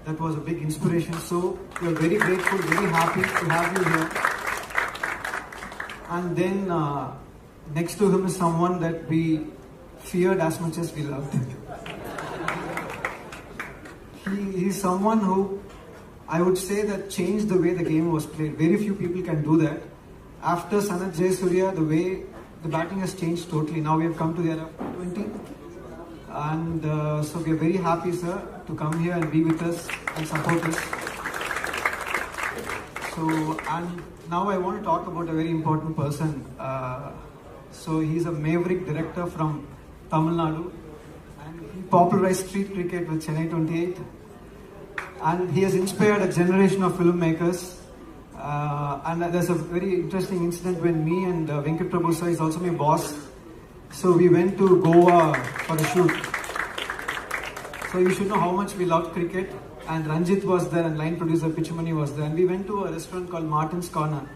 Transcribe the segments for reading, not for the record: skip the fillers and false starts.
that was a big inspiration. So we are very grateful, very happy to have you here. And then next to him is someone that we feared as much as we loved. He is someone who, I would say, that changed the way the game was played. Very few people can do that. After Sanath Jayasuriya, the way the batting has changed totally. Now we have come to the era 20. And so we are very happy, sir, to come here and be with us and support us. So, and now I want to talk about a very important person. So he's a maverick director from Tamil Nadu. And he popularized street cricket with Chennai 28. And he has inspired a generation of filmmakers. And there's a very interesting incident when me and Venkat Prabhu sir is also my boss. So we went to Goa for a shoot. So you should know how much we loved cricket. And Ranjit was there and line producer Pichumani was there. And we went to a restaurant called Martin's Corner.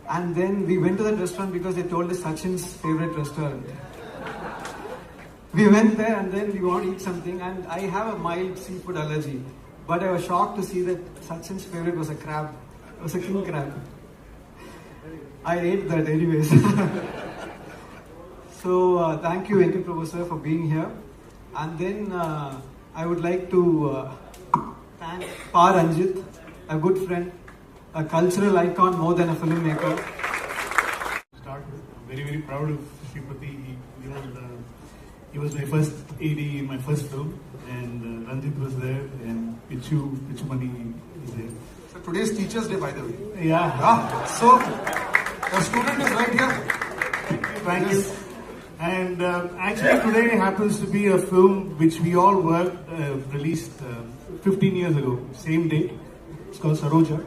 And then we went to that restaurant because they told us Sachin's favorite restaurant. We went there and then we want to eat something. And I have a mild seafood allergy. But I was shocked to see that Sachin's favorite was a crab. It was a king crab. I ate that anyways. So thank you Venkat Prabhu sir for being here. And then I would like to thank Pa Ranjit, a good friend, a cultural icon more than a filmmaker. Start with. I'm very, very proud of Shripati. He was my first AD in my first film, and Ranjit was there, and Pichumani is there. So today's Teachers' Day, by the way. Yeah. So the student is right here. Thank you. And actually today happens to be a film which we all worked, released 15 years ago, same date. It's called Saroja.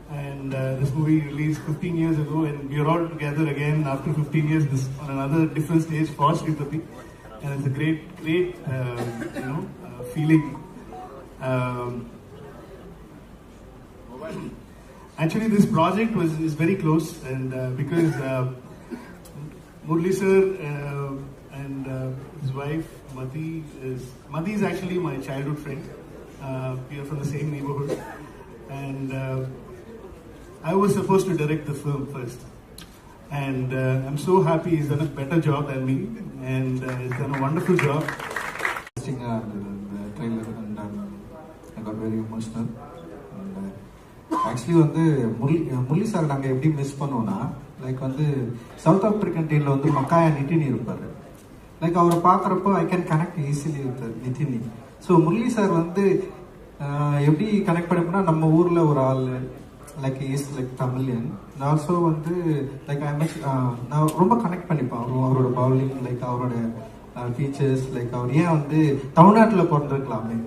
And this movie released 15 years ago, and we are all together again after 15 years this, on another different stage for Shripati. And it's a great feeling. Actually, this project is very close, and because Murli sir and his wife Mati is actually my childhood friend. We are from the same neighborhood, and I was supposed to direct the film first. And I'm so happy he's done a better job than me, and he's done a wonderful job. The trailer, and I got very emotional. And actually, Murli sir நாங்க எப்படி miss பண்ணோம்னா, like south African டீம்ல மக்காயா நிட்டினி இருப்பாரு. Like அவரை பார்க்குறப்போ I can connect easily with நிட்டினி. So Murali sir எப்படி connect பண்ணிப்போம்னா, நம்ம ஊர்ல ஒரு ஆள் like he is like Tamilian, and also like நான் ரொம்ப கனெக்ட் பண்ணிப்பேன் அவரோட பவுலிங், லைக் அவரோட ஃபீச்சர்ஸ், லைக் அவர் ஏன் தமிழ்நாட்டுல பிறந்திருக்கலாமே,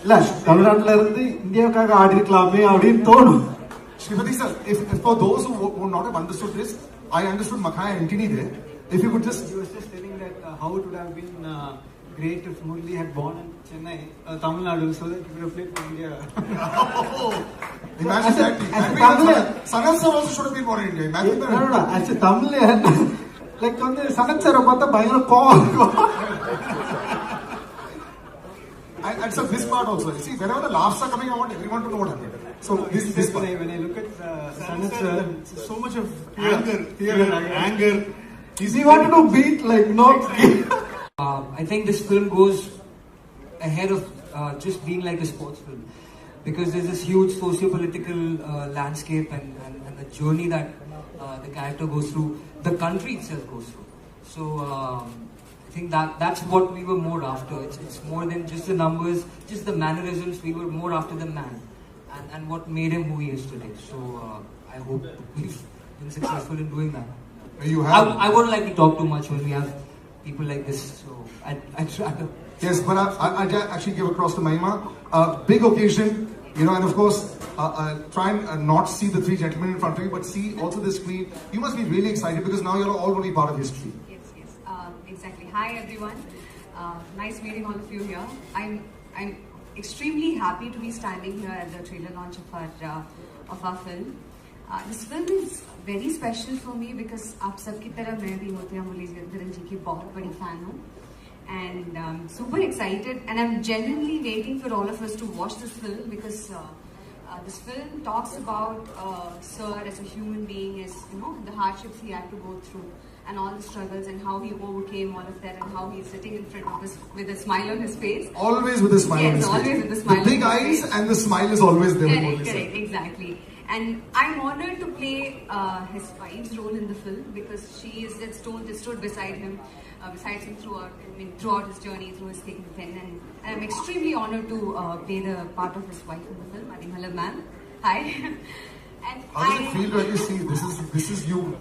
இல்ல தமிழ்நாட்டுல இருந்து இந்தியாவுக்காக ஆடி இருக்கலாமே அப்படின்னு தோணும். Shripati sir, if for those who would not have understood this, I understood Makaya Antony there. If you could just... He was just telling that how it would have been great if Murli had born in Chennai, Tamil Nadu, so that he could have played for India. Imagine that. Sanath sir also should have been born in India. Imagine that. No. As a Tamilian, like Sanath sir பார்த்தா பயங்கர கோவம் இருக்கும். And so this part also. See, whenever the laughs are coming, I want everyone to know what happened. So this part. When I look at Sanath sir, so much of anger. He wanted to beat like no. I think this film goes ahead of just being like a sports film, because there's this huge socio-political landscape and the journey that the character goes through, the country itself goes through. So I think that's what we were more after. It's more than just the numbers, just the mannerisms. We were more after the man and what made him who he is today. So I hope we've been successful in doing that. You have. I wouldn't like to talk too much when we have people like this, so I'd try to... Yes, but I actually give across to Mahima. Big occasion, and of course, try and not see the three gentlemen in front of you, but see also the screen. You must be really excited because now you're all going to be part of history. Yes, exactly. Hi everyone. Nice meeting all of you here. I'm extremely happy to be standing here at the trailer launch of our film. This film is very special for me because आप सबकी तरह मैं भी मोतिया मुरलीधरन जी की बहुत बड़ी fan हूँ, and super excited. And I'm genuinely waiting for all of us to watch this film because this film talks about Sir as a human being, as the hardships he had to go through, and all the struggles, and how he overcame all of that, and how he's sitting in front of us with a smile on his face. Always with a smile on his face. Yes, always with a smile on his face. The big eyes and the smile is always there. Correct, exactly. And I'm honored to play his wife's role in the film because she is that stone that stood beside him throughout his journey, through his thick and thin. And I'm extremely honored to play the part of his wife in the film. Hello, ma'am. Hi. And how does it feel to actually see this is you?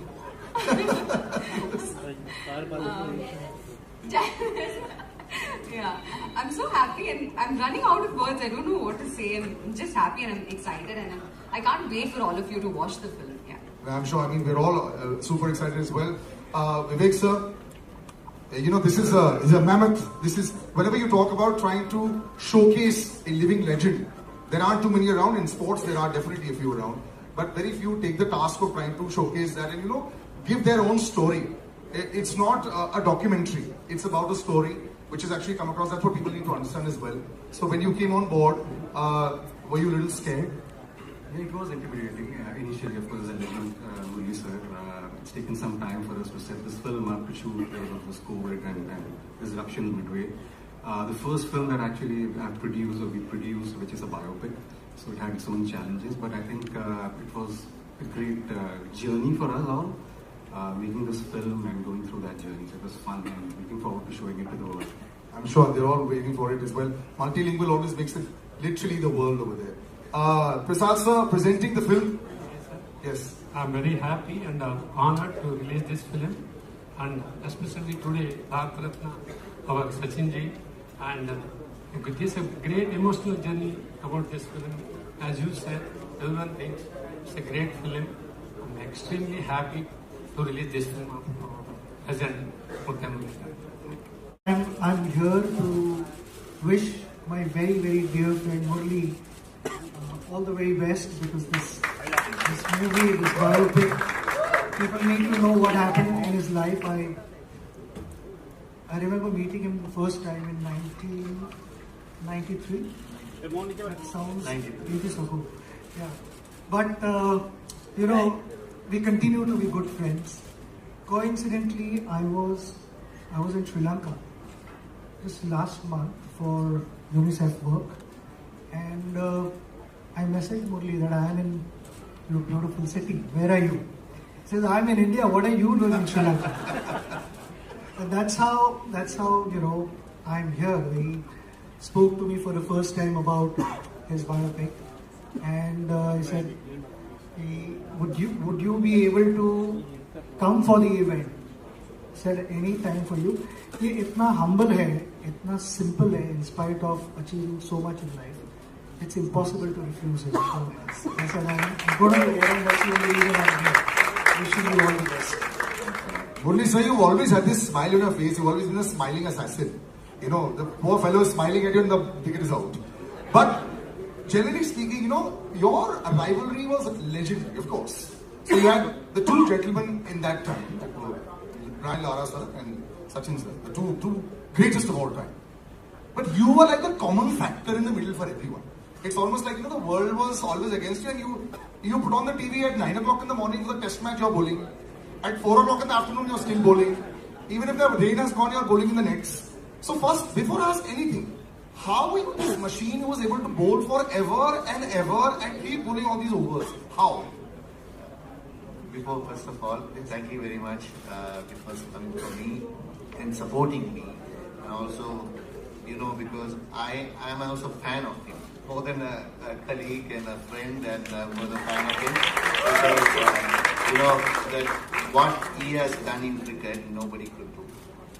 Yeah, I'm so happy and I'm running out of words. I don't know what to say. I'm just happy and I'm excited, and I can't wait for all of you to watch the film. Yeah, I'm sure. I mean, we're all super excited as well. Vivek sir, this is a mammoth. This is, whenever you talk about trying to showcase a living legend, there aren't too many around. In sports, there are definitely a few around, but very few take the task of trying to showcase that and give their own story. It's not a documentary. It's about a story which has actually come across. That's what people need to understand as well. So when you came on board, were you a little scared? Yeah, it was intimidating. Initially, of course, as I mentioned, Murli sir, it's taken some time for us to set this film up to shoot because of this COVID and disruption midway. The first film that actually we produced, which is a biopic, so it had its own challenges, but I think it was a great journey for us all, making this film and going through that journey. So it was fun and looking forward to showing it to the world. I'm sure they're all waiting for it as well. Multilingual always makes it literally the world over there. Prasad sir, presenting the film. Yes. I'm very happy and honored to release this film, and especially today, Bharat Ratna, our Sachin ji, and this is a great emotional journey about this film. As you said, everyone thinks it's a great film. I'm extremely happy to release this film as an Murthy. I'm here to wish my very, very dear friend Murli all the very best, because this movie, this biopic, people need to know what happened in his life. I remember meeting him the first time in 1993. That sounds ages ago. Yeah, but we continue to be good friends. Coincidentally, I was in Sri Lanka just last month for UNICEF work, and I messaged Murli that I am in your beautiful city. Where are you? He says, I'm in India. What are you doing in Sri Lanka? And that's how I'm here. He spoke to me for the first time about his biopic, and he said, would you be able to come for the event? I said, any time for you. He itna humble hai, itna simple hai, in spite of achieving so much in life. It's impossible to refuse him. So I said, I'm going to be there, and that's the only reason I'm here. Wishing you all the best. Murli sir, you've always had this smile on your face. You've always been a smiling assassin. The poor fellow is smiling at you and the ticket is out. But generally speaking, your rivalry was legendary, of course. So you had the two gentlemen in that time, Ryan Lara sir and Sachin sir, the two greatest of all time. But you were like the common factor in the middle for everyone. It's almost like, the world was always against you, and you put on the TV at 9 o'clock in the morning for the test match, you're bowling. At 4 o'clock in the afternoon, you're still bowling. Even if the rain has gone, you're bowling in the nets. So first, before I ask anything, how are you this machine who was able to bowl forever and ever and keep bowling all these overs? How? Before, first of all, thank you very much for coming for me and supporting me. And also, because I am also a fan of him. More than a colleague and a friend, and was a fan of him. Because, that what he has done in cricket, nobody could do.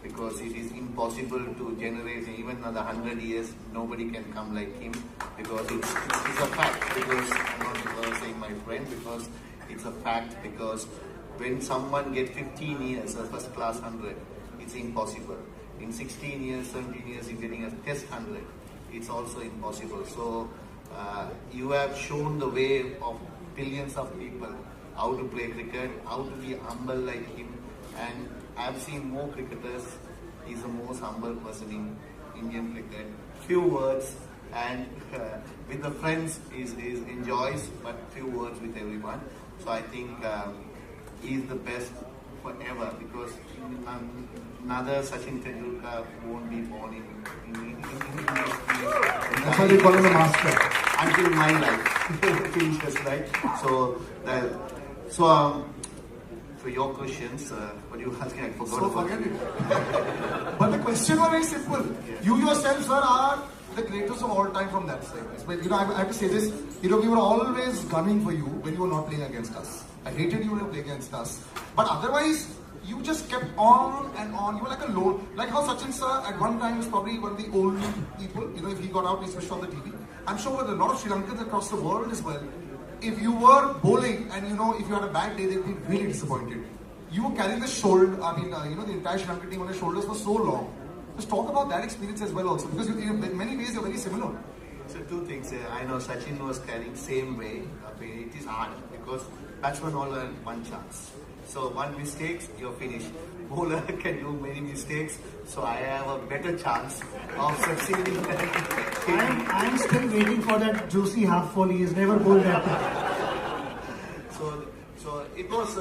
Because it is impossible to generate, even another 100 years, nobody can come like him. Because it's a fact. Because I'm not saying my friend, because it's a fact. Because when someone gets 15 years, a first class 100, it's impossible. In 16 years, 17 years, you're getting a test 100. It's also impossible. So you have shown the way of billions of people how to play cricket, how to be humble like him. And I've seen more cricketers He's the most humble person in Indian cricket. Few words, and with the friends is enjoys, but few words with everyone. So I think he's the best forever, because another Sachin Tendulkar won't be born in That's why they call him a master. until my life finishes, right? For your questions, what you asking, I forgot. So forget it. But the question was very simple. You yourself, sir, are the greatest of all time from that side. But I have to say this. We were always gunning for you when you were not playing against us. I hated you when you were playing against us. But otherwise, you just kept on and on. You were like a lone. Like how Sachin sir at one time was probably one of the only people. If he got out, he switched on the TV. I'm sure with a lot of Sri Lankans across the world as well. If you were bowling and if you had a bad day, they'd be really disappointed. You were carrying the shoulder. The entire Sri Lankan team on your shoulders for so long. Just talk about that experience as well, also, because in many ways you're very similar. So two things. I know Sachin was carrying same way. It is hard because batsman all have one chance. So one mistake, you're finished. Bowler can do many mistakes, so I have a better chance of succeeding. I'm still waiting for that juicy half volley. He's never bowled that. So it was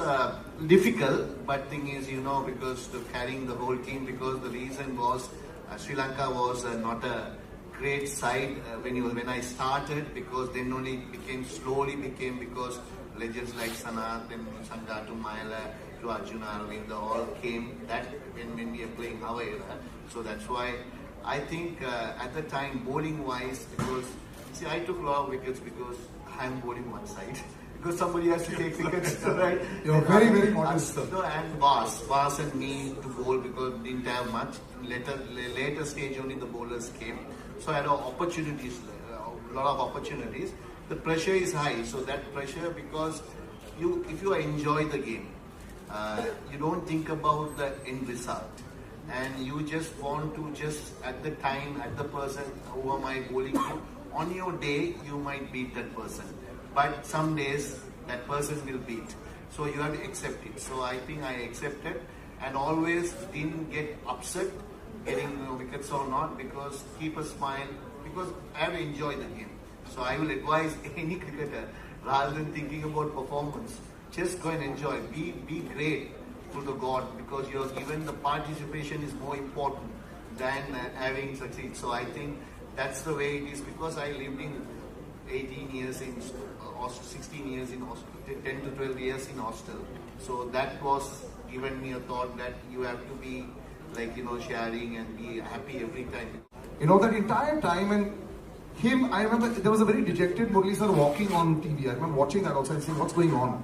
difficult, but thing is, because carrying the whole team, because the reason was Sri Lanka was not a great side when I started, because then only slowly became because legends like Sanath and Sangha to Mayala to Arjuna Arvind all came that when we are playing our era. So that's why I think at the time, bowling wise, because I took a lot of wickets because I'm bowling one side. Because somebody has to take wickets, right? You're very, very modest, sir. And Vas and me to bowl because didn't have much. Later stage only the bowlers came. So I had opportunities, a lot of opportunities. The pressure is high, so that pressure, because if you enjoy the game, you don't think about the end result. And you just want to at the time, at the person, who am I bowling to, on your day, you might beat that person. But some days, that person will beat. So you have to accept it. So I think I accepted and always didn't get upset getting wickets or not, because keep a smile, because I have to enjoy the game. So I will advise any cricketer, rather than thinking about performance, just go and enjoy. Be great to the God, because you're given the participation is more important than having succeed. So I think that's the way it is, because I lived in 18 years in 16 years in hostel, 10 to 12 years in hostel. So that was given me a thought that you have to be sharing and be happy every time. That entire time, and him, I remember there was a very dejected Murli sir walking on TV. I remember watching that also and saying, what's going on?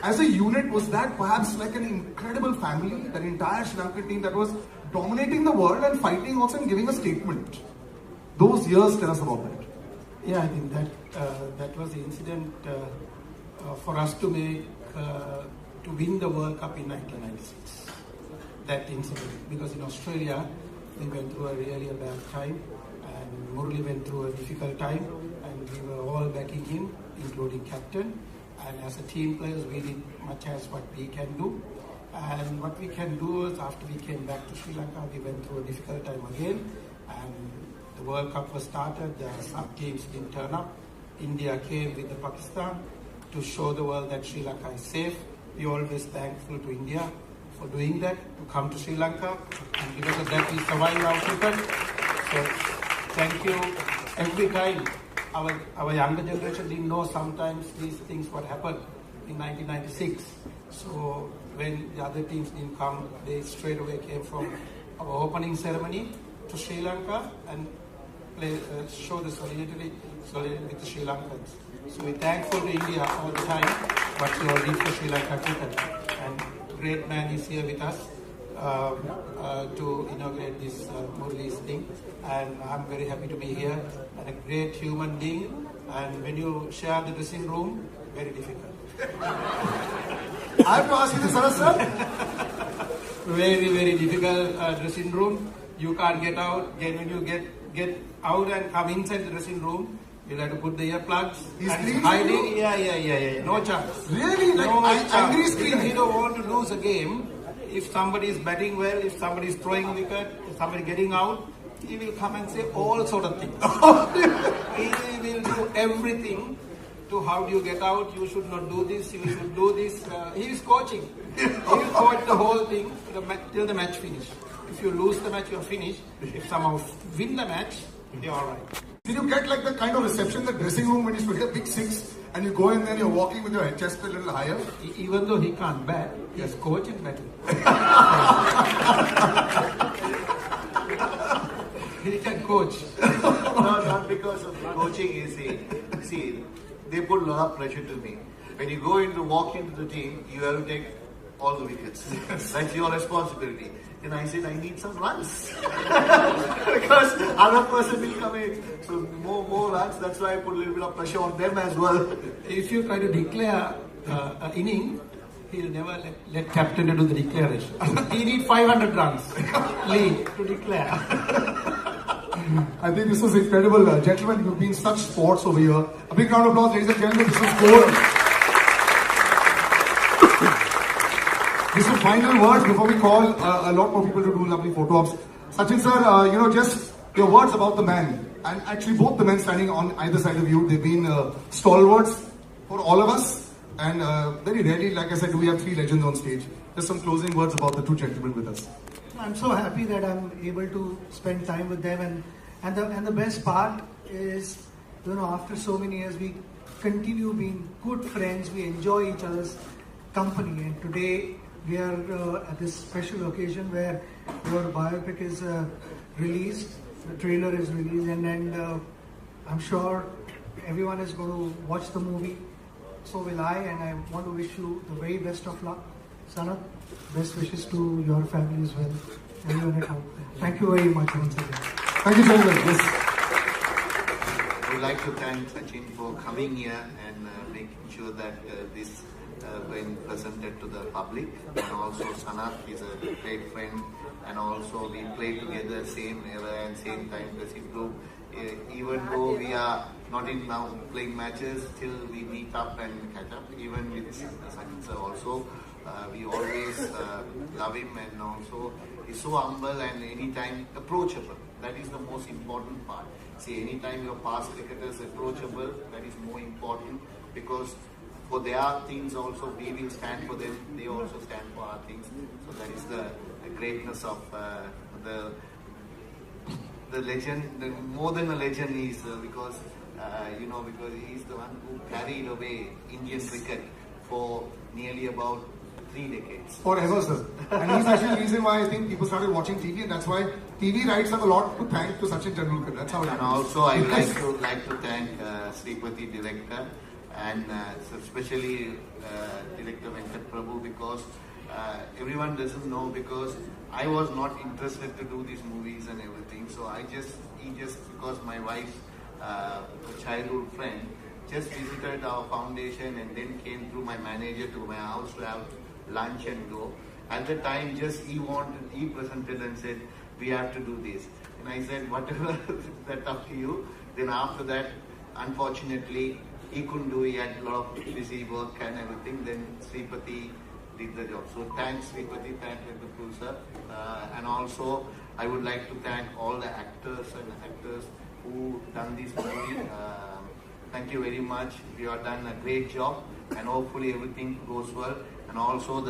As a unit, was that perhaps like an incredible family, that entire Sri Lankan team that was dominating the world and fighting also and giving a statement? Those years, tell us about that. Yeah, I think that was the incident for us to win the World Cup in 1996. That incident, because in Australia we went through a really bad time, and Murli went through a difficult time, and we were all backing him, including captain. And as a team players, we did much as what we can do. And what we can do is, after we came back to Sri Lanka, we went through a difficult time again, and the World Cup was started. Some teams didn't turn up. India came with the Pakistan to show the world that Sri Lanka is safe. We're always thankful to India for doing that, to come to Sri Lanka, and because of that we survived our cricket. So thank you. Every time our younger generation didn't know sometimes these things what happened in 1996. So when the other teams didn't come, they straight away came from our opening ceremony to Sri Lanka and show the solidarity with the Sri Lankans. So we're thankful to India all the time what you all did for Sri Lanka cricket. And great man is here with us to inaugurate this Murli's thing. And I'm very happy to be here. And a great human being. And when you share the dressing room, very difficult. I have to ask you this, sir. Very, very difficult dressing room. You can't get out. Again, when you get out and come inside the dressing room, you'll have to put the earplugs. He's and hiding. Yeah. No chance. Really? Like no chance. angry screaming. Because he don't want to lose a game. if somebody is batting well, if somebody is throwing wicket, if somebody getting out, he will come and say all sort of things. He will do everything to how do you get out, you should not do this, you should do this. He is coaching. He will coach the whole thing till the match finish. If you lose the match, you're finished. If somehow win the match, you're alright. Did you get like the kind of reception in the dressing room when you should hit a big six and you go in there and you're walking with your chest a little higher? Even though he can't bat, his coach is batting. He can coach. No, not because of coaching, you see. See, they put a lot of pressure to me. When you walk into the team, you have to take all the wickets. That's your responsibility. And I said, I need some runs. Because other person will come in. So more runs, that's why I put a little bit of pressure on them as well. If you try to declare an inning, he'll never let captain to do the declaration. He needs 500 runs lead to declare. I think this was incredible. Gentlemen, you've been such sports over here. A big round of applause, ladies and gentlemen. This was gold. These are final words before we call a lot more people to do lovely photo ops. Sachin sir, just your words about the man. And actually both the men standing on either side of you, they've been stalwarts for all of us. And very rarely, like I said, do we have three legends on stage. Just some closing words about the two gentlemen with us. I'm so happy that I'm able to spend time with them, and the best part is, after so many years, we continue being good friends. We enjoy each other's company, and today we are at this special occasion where your biopic is released, the trailer is released, and I'm sure everyone is going to watch the movie. So will I, and I want to wish you the very best of luck. Sanat, best wishes to your family as well. Everyone at home. Thank you very much once again. Thank you, gentlemen. Yes. I would like to thank Sachin for coming here and making sure that this when presented to the public. And also Sanat is a great friend, and also we played together same era and same time dressing group. Even though we are not in now playing matches, still we meet up and catch up. Even with Sachin sir also. We always love him, and also he's so humble and anytime approachable. That is the most important part. See, anytime your past cricketers approachable, that is more important, because for their things also we will stand for them. They also stand for our things. So that is the greatness of the legend. More than a legend he is, because because he is the one who carried away Indian cricket for nearly about 3 decades. Forever, sir. And he's actually the reason why I think people started watching TV, and that's why TV rights have a lot to thank to Sachin Tendulkar. That's how it And happens. also I would like to thank Sripati director, and especially director Venkat Prabhu, because everyone doesn't know, because I was not interested to do these movies and everything. So he just because my wife's childhood friend just visited our foundation and then came through my manager to my house to have lunch and go. At the time, he presented and said, we have to do this. And I said, whatever, that's up to you. Then after that, unfortunately, he couldn't do, he had a lot of busy work and everything. Then Sripati did the job. So thanks Sripati, thanks the producer. And also, I would like to thank all the actors and actors who done this movie. Thank you very much. You have done a great job, and hopefully everything goes well. And also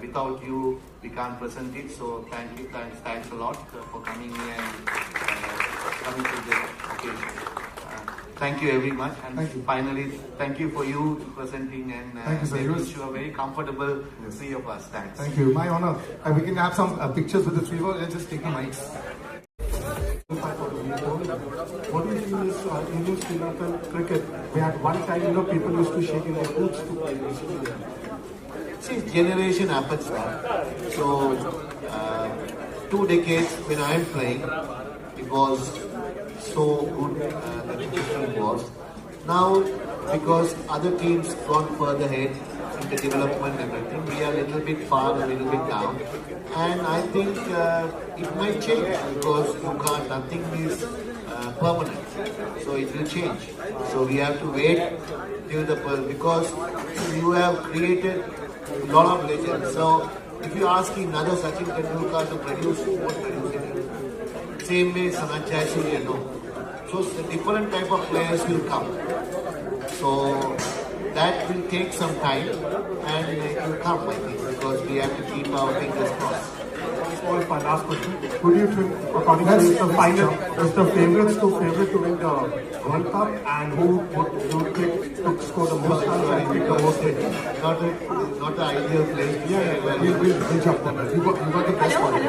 without you, we can't present it. So thanks a lot for coming here and coming to the occasion. Thank you very much. And thank you. Finally, thank you for you presenting and thank you, sir. making sure very comfortable, three of us. Thanks. Thank you. My honor. We can have some pictures with the three of us. Let's just take the mics. What do you feel is Indian Sri Lankan cricket? We had one time, people used to shake in their boots to play. See, generation happens now. So, 2 decades when I am playing, it was so good that the system was. Now, because other teams gone further ahead in the development and everything, we are a little bit far, a little bit down. And I think it might change, because nothing is permanent. So it will change. So we have to wait till because you have created a lot of legends. So If you ask another Sachin Tendulkar to produce, who won't produce it? Same way Sanat Jayasuriya, no. So the different type of players will come. So that will take some time and it will come, I think, because we have to keep our fingers crossed. Small last question. Who do you think, according to the final, is the favorite to win the World Cup, and who would you think to score the most runs and pick the most hits? Not the ideal place. Yeah. We'll jump on that. You got the best one. Hi,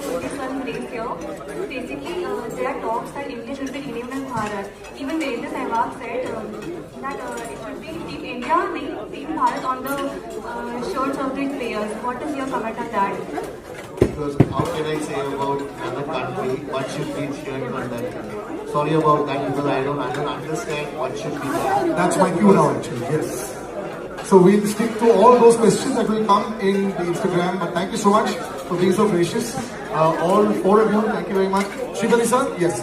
Murthy Swan Grace here. So basically, there are talks that India should be renamed as Bharat. Even Virendra Sehwag said that it should be Team India, Team Bharat on the shirts of the players. What is your comment on that? Because how can I say about another country, what should be shared on that? Sorry about that, because I don't understand what should be there. That's my cue now, actually. Yes. So we'll stick to all those questions that will come in the Instagram. But thank you so much for being so gracious. All four of you, thank you very much. Sridhari sir, yes.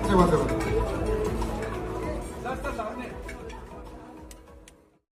One second.